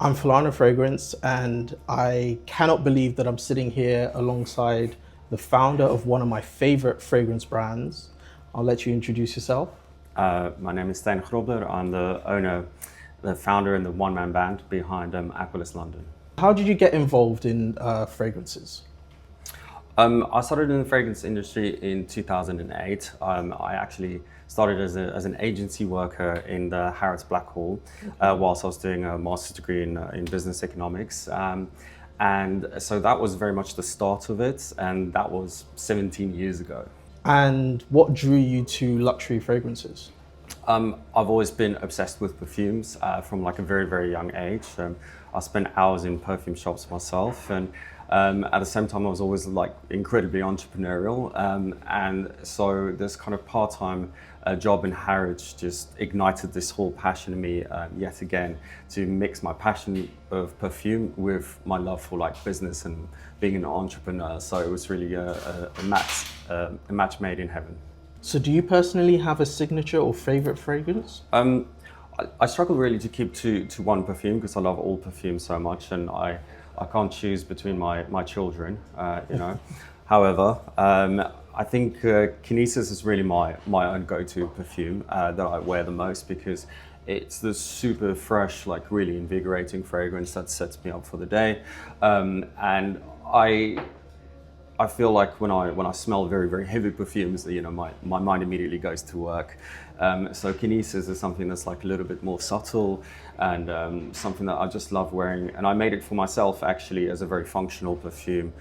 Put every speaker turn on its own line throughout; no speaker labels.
I'm Falana Fragrance, and I cannot believe that I'm sitting here alongside the founder of one of my favorite fragrance brands. I'll let you introduce yourself.
My name is Steyn Grobler. I'm the owner, the founder, and the one-man band behind Aqualis London.
How did you get involved in fragrances?
I started in the fragrance industry in 2008. I actually started as an agency worker in the Harrods Blackhall whilst I was doing a master's degree in business economics. And so that was very much the start of it, and that was 17 years ago.
And what drew you to luxury fragrances?
I've always been obsessed with perfumes from like a very, very young age. I spent hours in perfume shops myself, and at the same time, I was always like incredibly entrepreneurial. And so this kind of part-time job in Harrods just ignited this whole passion in me yet again to mix my passion of perfume with my love for like business and being an entrepreneur. So it was really a match made in heaven.
So, do you personally have a signature or favorite fragrance?
I struggle really to keep to one perfume because I love all perfumes so much, and I can't choose between my children, you know. However, I think Kinesis is really my own go-to perfume that I wear the most because it's the super fresh, like really invigorating fragrance that sets me up for the day, and I feel like when I smell very, very heavy perfumes, you know, my mind immediately goes to work. So Kinesis is something that's like a little bit more subtle and something that I just love wearing. And I made it for myself actually as a very functional perfume,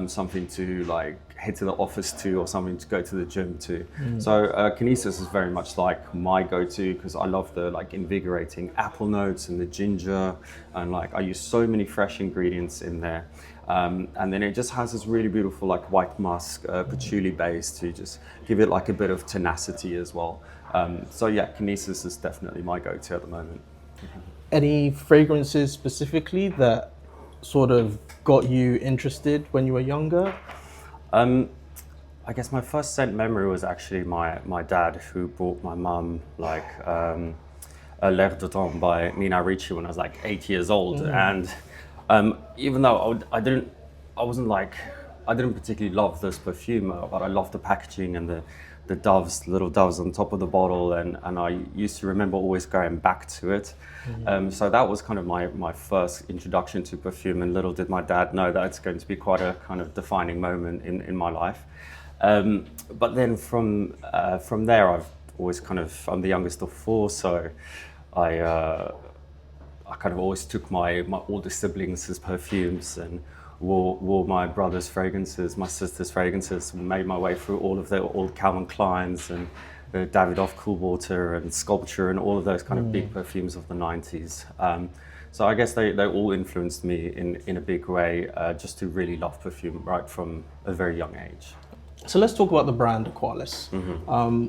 something to like head to the office to or something to go to the gym to. So Kinesis is very much like my go-to because I love the like invigorating apple notes and the ginger, and like I use so many fresh ingredients in there. And then it just has this really beautiful like white musk, patchouli base to just give it like a bit of tenacity as well. So yeah, Kinesis is definitely my go-to at the moment.
Any fragrances specifically that sort of got you interested when you were younger?
I guess my first scent memory was actually my dad who bought my mum like a L'air de Temps by Nina Ricci when I was like 8 years old. And even though I wasn't like, I didn't particularly love this perfume, but I loved the packaging and the doves, little doves on top of the bottle, and I used to remember always going back to it. So that was kind of my first introduction to perfume, and little did my dad know that it's going to be quite a kind of defining moment in my life. But then from there, I've always kind of, I'm the youngest of four, so I kind of always took my older siblings' perfumes and wore my brother's fragrances, my sister's fragrances, and made my way through all of the old Calvin Kleins and the Davidoff Coolwater and Sculpture and all of those kind of big perfumes of the 90s. So I guess they all influenced me in a big way just to really love perfume right from a very young age.
So let's talk about the brand Aqualis.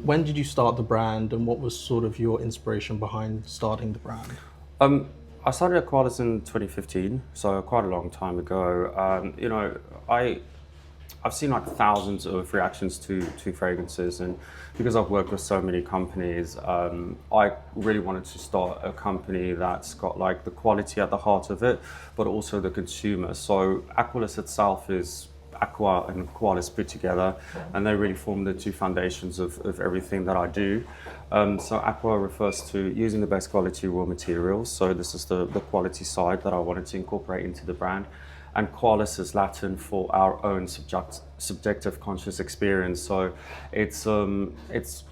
When did you start the brand, and what was sort of your inspiration behind starting the brand?
I started Aqualis in 2015, so quite a long time ago. You know, I've seen like thousands of reactions to fragrances, and because I've worked with so many companies, I really wanted to start a company that's got like the quality at the heart of it, but also the consumer. So Aqualis itself is Aqua and Aqualis put together, and they really form the two foundations of everything that I do. So Aqua refers to using the best quality raw materials. So this is the quality side that I wanted to incorporate into the brand. And Qualis is Latin for our own subjective conscious experience. So it's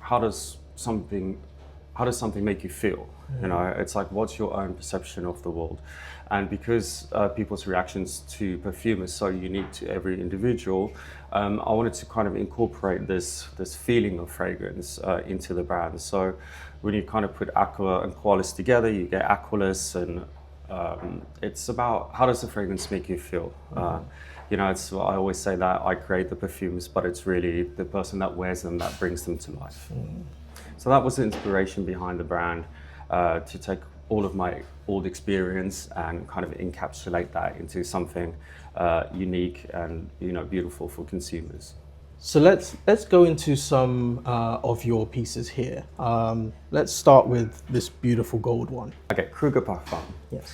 how does something make you feel? You know, it's like, what's your own perception of the world? And because people's reactions to perfume is so unique to every individual, I wanted to kind of incorporate this feeling of fragrance into the brand. So when you kind of put Aqua and Qualis together, you get Aqualis, and it's about how does the fragrance make you feel? You know, I always say that I create the perfumes, but it's really the person that wears them that brings them to life. So that was the inspiration behind the brand, to take all of my old experience and kind of encapsulate that into something unique and, you know, beautiful for consumers.
So let's go into some of your pieces here. Let's start with this beautiful gold one.
Okay, Kruger Parfum.
Yes.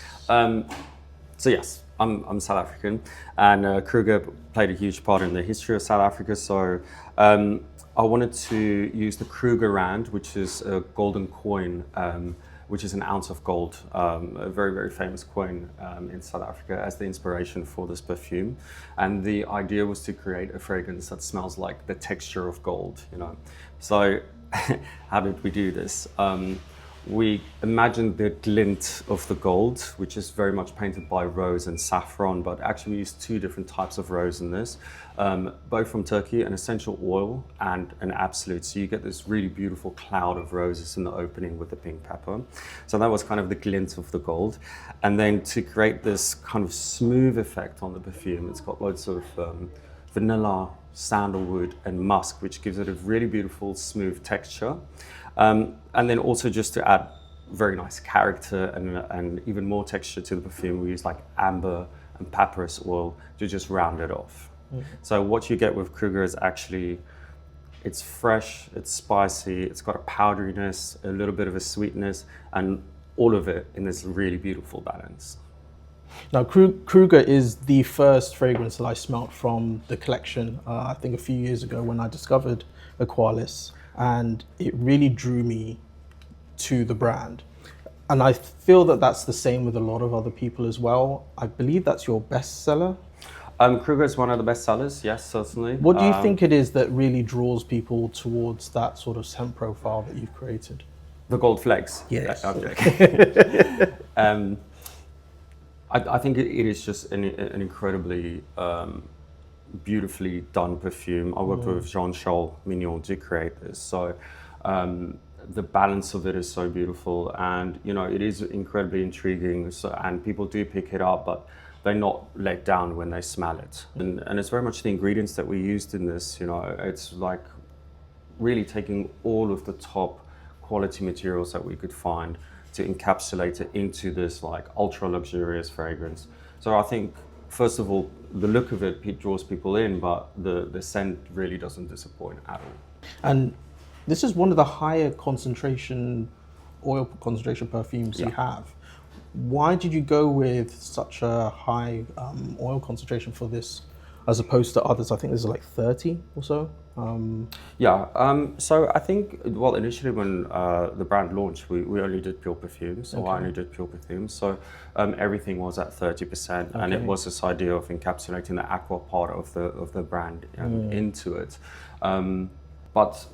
So yes, I'm South African, and Kruger played a huge part in the history of South Africa. So I wanted to use the Kruger Rand, which is a golden coin, which is an ounce of gold, a very, very famous coin in South Africa, as the inspiration for this perfume. And the idea was to create a fragrance that smells like the texture of gold, you know. So how did we do this? We imagined the glint of the gold, which is very much painted by rose and saffron, but actually we used two different types of rose in this, both from Turkey, an essential oil and an absolute. So you get this really beautiful cloud of roses in the opening with the pink pepper. So that was kind of the glint of the gold. And then to create this kind of smooth effect on the perfume, it's got loads of vanilla, sandalwood and musk, which gives it a really beautiful smooth texture. And then also just to add very nice character and even more texture to the perfume, we use like amber and papyrus oil to just round it off. Mm-hmm. So what you get with Kruger is actually, it's fresh, it's spicy, it's got a powderiness, a little bit of a sweetness, and all of it in this really beautiful balance.
Now, Kruger is the first fragrance that I smelt from the collection, I think a few years ago when I discovered Aqualis, and it really drew me to the brand. And I feel that that's the same with a lot of other people as well. I believe that's your bestseller.
Kruger is one of the best sellers, yes, certainly.
What do you think it is that really draws people towards that sort of scent profile that you've created?
The gold flakes?
Yes.
I'm joking. I think it is just an incredibly beautifully done perfume. I worked with Jean-Charles Mignon to create this. So the balance of it is so beautiful, and you know, it is incredibly intriguing. So, and people do pick it up, but they're not let down when they smell it. And it's very much the ingredients that we used in this, you know, it's like really taking all of the top quality materials that we could find to encapsulate it into this like ultra luxurious fragrance. So I think, first of all, the look of it draws people in, but the scent really doesn't disappoint at all.
And this is one of the higher concentration, oil concentration perfumes you have. Why did you go with such a high oil concentration for this, as opposed to others? I think there's like 30 or so.
So I think, well, initially when the brand launched, we only did pure perfumes, so I only did pure perfumes. So everything was at 30%, and it was this idea of encapsulating the aqua part of the brand into it. But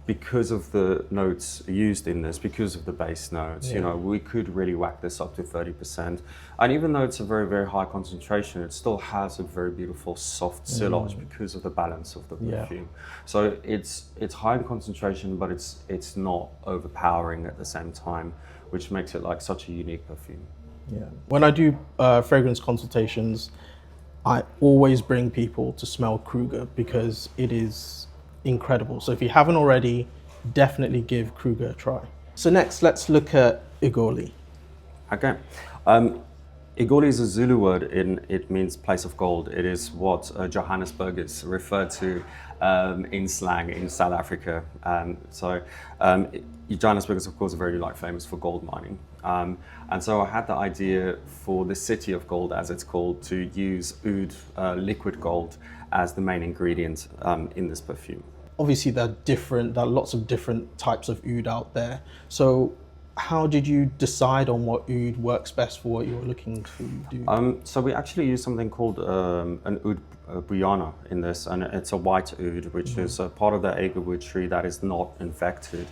because of the notes used in this, because of the base notes, you know, we could really whack this up to 30%. And even though it's a very, very high concentration, it still has a very beautiful soft sillage because of the balance of the perfume. So it's high in concentration, but it's not overpowering at the same time, which makes it like such a unique perfume.
Yeah. When I do fragrance consultations, I always bring people to smell Kruger because it is incredible. So if you haven't already, definitely give Kruger a try. So next, let's look at Igoli.
Okay. Igoli is a Zulu word, it means place of gold. It is what Johannesburg is referred to in slang in South Africa. Johannesburg is of course very famous for gold mining. And so I had the idea for the city of gold, as it's called, to use oud, liquid gold, as the main ingredient in this perfume.
Obviously there are lots of different types of oud out there. So how did you decide on what oud works best for what you were looking to do?
So we actually use something called an oud Brianna in this, and it's a white oud, which is a part of the agarwood tree that is not infected.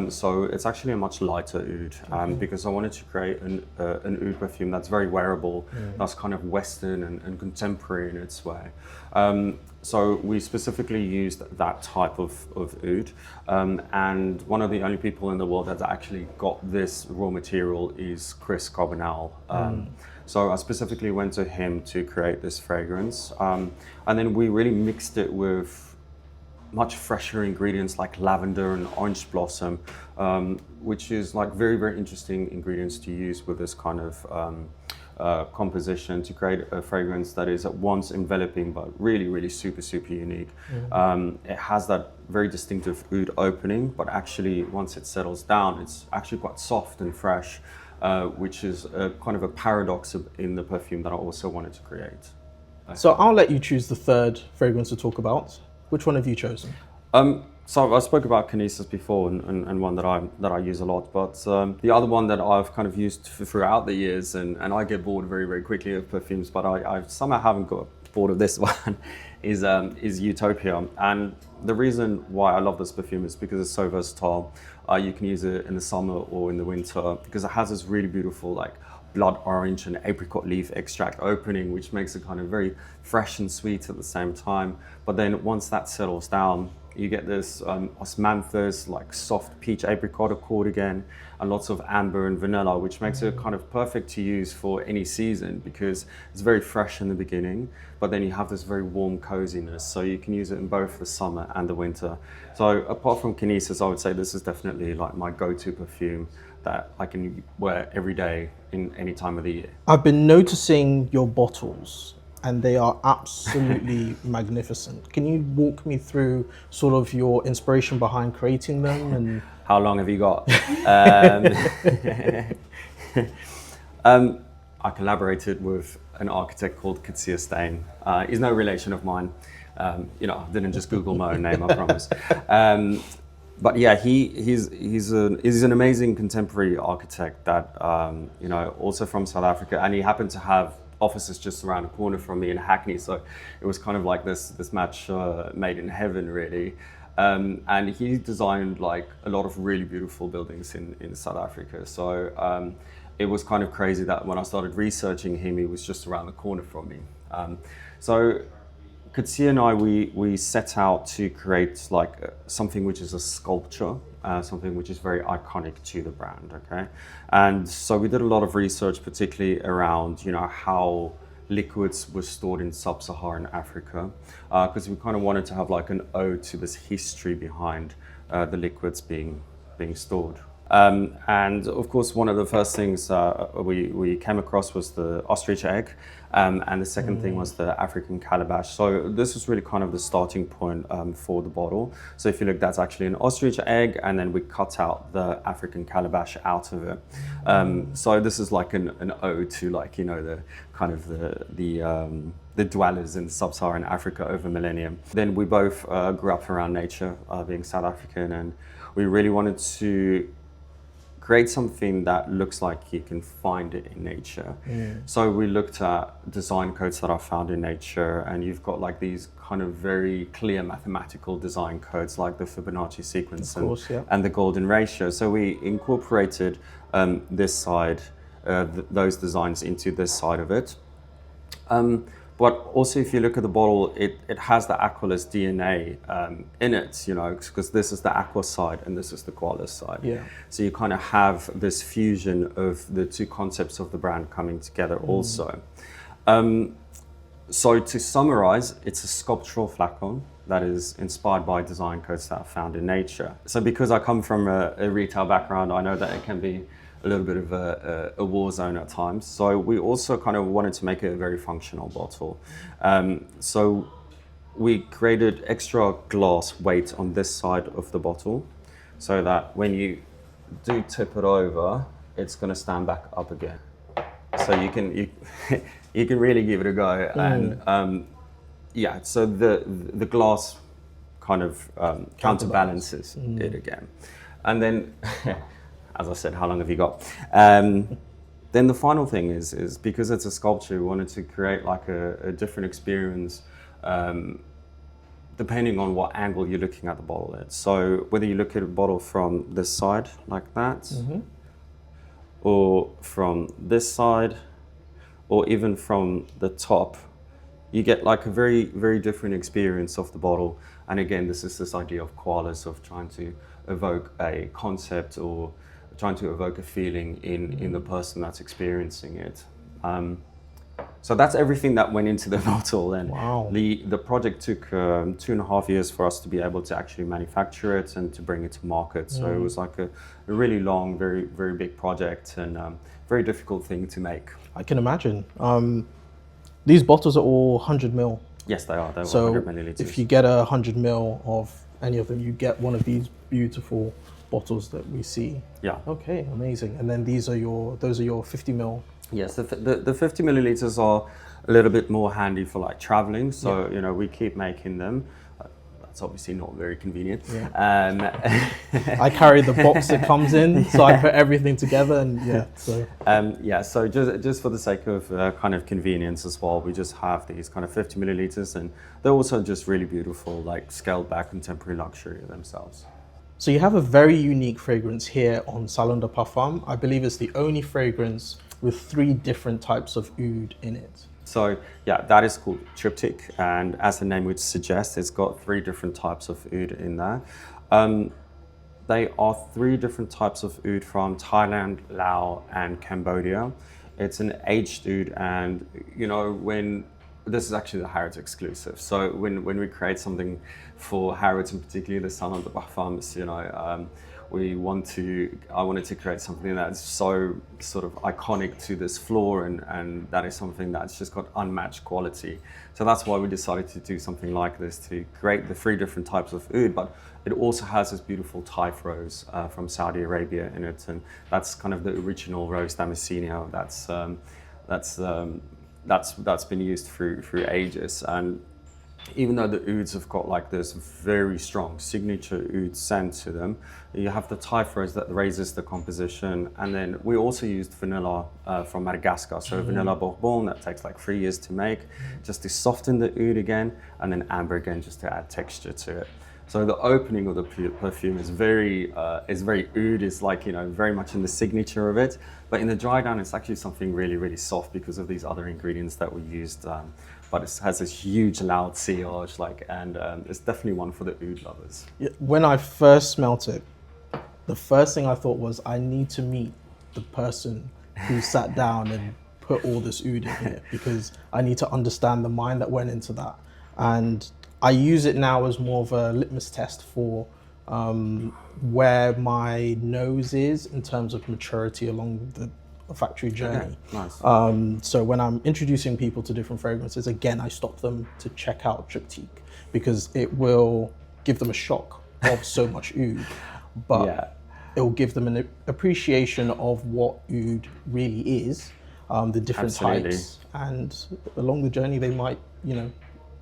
So it's actually a much lighter oud, because I wanted to create an oud perfume that's very wearable, that's kind of Western and contemporary in its way. So we specifically used that type of oud, and one of the only people in the world that's actually got this raw material is Chris Carbonell. So I specifically went to him to create this fragrance, and then we really mixed it with much fresher ingredients like lavender and orange blossom, which is like very, very interesting ingredients to use with this kind of composition to create a fragrance that is at once enveloping but really, really super, super unique. It has that very distinctive oud opening, but actually once it settles down, it's actually quite soft and fresh, which is kind of a paradox in the perfume that I also wanted to create.
So I'll let you choose the third fragrance to talk about. Which one have you chosen?
So I spoke about Kinesis before, and one that I use a lot. But the other one that I've kind of used throughout the years, and I get bored very, very quickly of perfumes, but I somehow haven't got bored of this one, is Utopia. And the reason why I love this perfume is because it's so versatile. You can use it in the summer or in the winter because it has this really beautiful like blood orange and apricot leaf extract opening, which makes it kind of very fresh and sweet at the same time. But then once that settles down, you get this osmanthus, like soft peach apricot accord again, and lots of amber and vanilla, which makes it kind of perfect to use for any season because it's very fresh in the beginning, but then you have this very warm coziness. So you can use it in both the summer and the winter. So apart from Kinesis, I would say this is definitely like my go-to perfume that I can wear every day in any time of the year.
I've been noticing your bottles and they are absolutely magnificent. Can you walk me through sort of your inspiration behind creating them? And
how long have you got? I collaborated with an architect called Steyn. He's no relation of mine. I didn't just Google my own name, I promise. But yeah, he's an amazing contemporary architect that also from South Africa, and he happened to have offices just around the corner from me in Hackney, so it was kind of like this match made in heaven, really. And he designed like a lot of really beautiful buildings in South Africa. So it was kind of crazy that when I started researching him, he was just around the corner from me. So Katsia and I, we set out to create like something which is a sculpture, something which is very iconic to the brand, okay? And so we did a lot of research, particularly around, how liquids were stored in sub-Saharan Africa, because we kind of wanted to have like an ode to this history behind the liquids being stored. And of course, one of the first things we came across was the ostrich egg, and the second thing was the African calabash. So this was really kind of the starting point for the bottle. So if you look, that's actually an ostrich egg, and then we cut out the African calabash out of it. So this is like an ode to like, the kind of the dwellers in sub-Saharan Africa over millennium. Then we both grew up around nature, being South African, and we really wanted to create something that looks like you can find it in nature. So we looked at design codes that are found in nature, and you've got like these kind of very clear mathematical design codes like the Fibonacci sequence and the golden ratio. So we incorporated this side, those designs into this side of it. But also, if you look at the bottle, it has the Aqualis DNA in it, because this is the Aqua side and this is the Aqualis side. Yeah. So you kind of have this fusion of the two concepts of the brand coming together also. So to summarize, it's a sculptural flacon that is inspired by design codes that are found in nature. So because I come from a retail background, I know that it can be a little bit of a war zone at times. So we also kind of wanted to make it a very functional bottle. So we created extra glass weight on this side of the bottle so that when you do tip it over, it's going to stand back up again. So you can really give it a go. And so the glass kind of counterbalances it again. And then as I said, how long have you got? Then the final thing is because it's a sculpture, we wanted to create like a different experience depending on what angle you're looking at the bottle at. So whether you look at a bottle from this side like that, or from this side, or even from the top, you get like a very, very different experience of the bottle. And again, this is this idea of qualis, of trying to evoke a concept or trying to evoke a feeling in the person that's experiencing it. So that's everything that went into the bottle. And the project took 2.5 years for us to be able to actually manufacture it and to bring it to market. So it was like a really long, very, very big project. And very difficult thing to make.
I can imagine. These bottles are all 100 ml.
Yes, they are. They're
So
100 milliliters.
if you get 100 ml of any of them, you get one of these beautiful bottles that we see.
Yeah.
Okay, amazing. And then those are your 50 ml.
Yes, the 50 milliliters are a little bit more handy for like traveling. So, you know, we keep making them. That's obviously not very convenient.
Yeah. I carry the box it comes in, so I put everything together and
so just for the sake of kind of convenience as well, we just have these kind of 50 milliliters, and they're also just really beautiful, like scaled back contemporary luxury themselves.
So you have a very unique fragrance here on Salon de Parfum. I believe it's the only fragrance with 3 different types of oud in it.
So yeah, that is called triptych, and as the name would suggest, it's got 3 different types of oud in there. They are 3 different types of oud from Thailand, Laos, and Cambodia. It's an aged oud, and you know, this is actually the Harrods exclusive. So when we create something for Harrods, and particularly the Salon de Parfum, you know, I wanted to create something that's so sort of iconic to this floor, and that is something that's just got unmatched quality. So that's why we decided to do something like this, to create the 3 different types of oud, but it also has this beautiful Thai rose from Saudi Arabia in it, and that's kind of the original Rose Damasceno that's been used through ages. And even though the ouds have got like this very strong signature oud scent to them, you have the Thai rose that raises the composition, and then we also used vanilla from Madagascar, so vanilla bourbon that takes like 3 years to make, just to soften the oud again, and then amber again just to add texture to it. So the opening of the perfume is very oud. It's like, you know, very much in the signature of it, but in the dry down, it's actually something really, really soft because of these other ingredients that we used. But it has this huge, loud sillage, and it's definitely one for the oud lovers.
Yeah, when I first smelt it, the first thing I thought was, I need to meet the person who sat down and put all this oud in here, because I need to understand the mind that went into that. And I use it now as more of a litmus test for where my nose is in terms of maturity along the olfactory journey.
Okay, nice.
So when I'm introducing people to different fragrances, again, I stop them to check out triptych, because it will give them a shock of so much oud, but it will give them an appreciation of what oud really is, the different types, and along the journey they might, you know,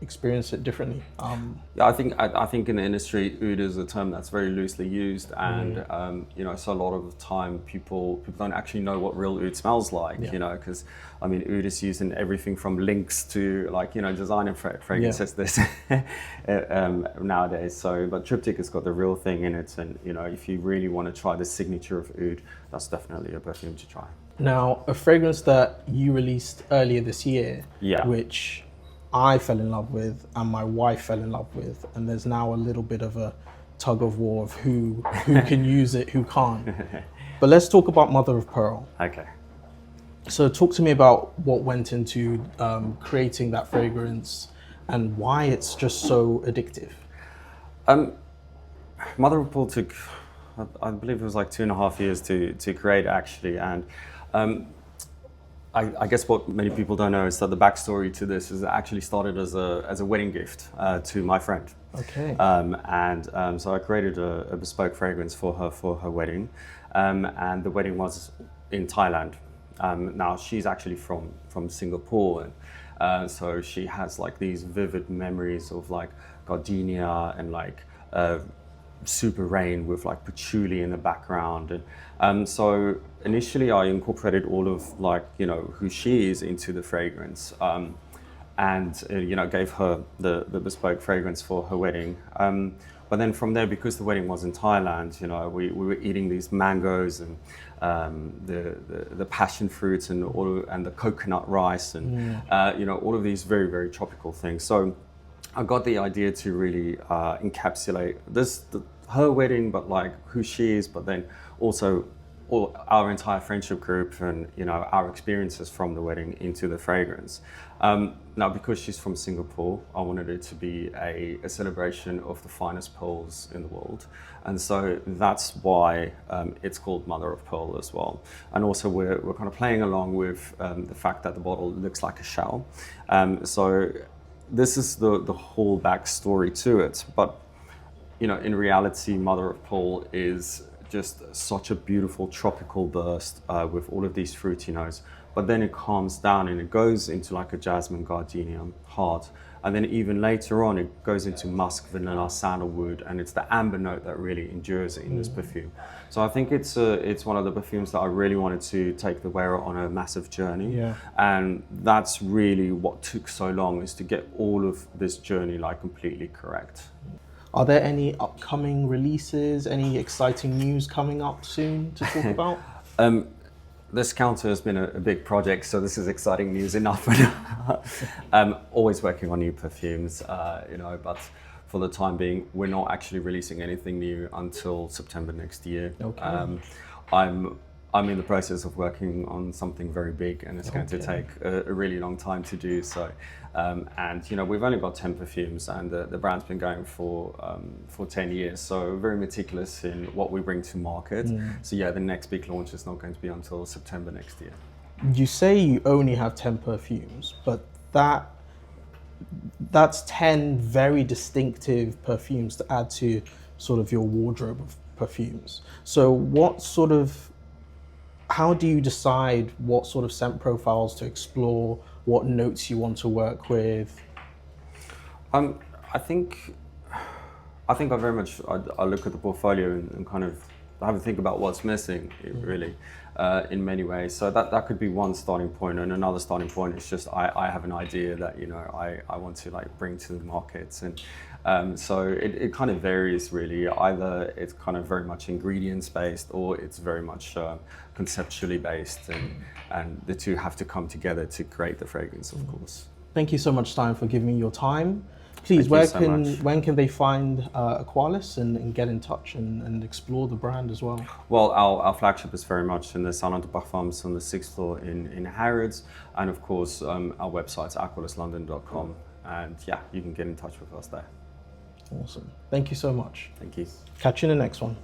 experience it differently.
I think in the industry, oud is a term that's very loosely used, and you know, so a lot of the time people don't actually know what real oud smells like. You know, because I mean, oud is used in everything from links to, like, you know, designer fragrances this nowadays. So, but triptych has got the real thing in it, and you know, if you really want to try the signature of oud, that's definitely a perfume to try.
Now, a fragrance that you released earlier this year, which I fell in love with and my wife fell in love with, and there's now a little bit of a tug of war of who can use it, who can't. But let's talk about Mother of Pearl.
Okay.
So talk to me about what went into creating that fragrance and why it's just so addictive.
Mother of Pearl took, I believe it was like 2.5 years to create, actually, and I guess what many people don't know is that the backstory to this is it actually started as a wedding gift to my friend.
Okay.
So I created a bespoke fragrance for her wedding, and the wedding was in Thailand. Now she's actually from Singapore, and so she has like these vivid memories of like gardenia and like super rain with like patchouli in the background, and so initially I incorporated all of, like, you know, who she is into the fragrance, and you know, gave her the bespoke fragrance for her wedding. But then from there, because the wedding was in Thailand, you know, we were eating these mangoes and the passion fruits and the coconut rice and you know, all of these very, very tropical things. So I got the idea to really encapsulate her wedding, but like who she is, but then also all our entire friendship group and our experiences from the wedding into the fragrance. Now, because she's from Singapore, I wanted it to be a celebration of the finest pearls in the world, and so that's why it's called Mother of Pearl as well. And also we're kind of playing along with the fact that the bottle looks like a shell. So this is the whole backstory to it, but in reality, Mother of Pearl is just such a beautiful tropical burst with all of these fruity notes, but then it calms down and it goes into like a jasmine gardenia heart, and then even later on it goes into musk, vanilla, sandalwood, and it's the amber note that really endures in this perfume. So I think it's one of the perfumes that I really wanted to take the wearer on a massive journey, and that's really what took so long, is to get all of this journey like completely correct.
Are there any upcoming releases, any exciting news coming up soon to talk about?
This counter has been a big project, so this is exciting news enough. I'm always working on new perfumes, but for the time being, we're not actually releasing anything new until September next year.
Okay.
I'm in the process of working on something very big, and it's going to take a really long time to do so. And we've only got 10 perfumes, and the brand's been going for 10 years. So we're very meticulous in what we bring to market. So yeah, the next big launch is not going to be until September next year.
You say you only have 10 perfumes, but that's 10 very distinctive perfumes to add to sort of your wardrobe of perfumes. So how do you decide what sort of scent profiles to explore, what notes you want to work with?
I think I very much I look at the portfolio and kind of have a think about what's missing, really, in many ways. So that could be one starting point, and another starting point is just I have an idea that I want to like bring to the market, and so it kind of varies really. Either it's kind of very much ingredients based, or it's very much conceptually based, and the two have to come together to create the fragrance, of course.
Thank you so much, Steyn, for giving me your time. Please, when can they find Aqualis and get in touch and explore the brand as well?
Well, our flagship is very much in the Salon de Parfums on the 6th floor in Harrods, and of course our website's aqualislondon.com, and yeah, you can get in touch with us there.
Awesome. Thank you so much.
Thank you.
Catch you in the next one.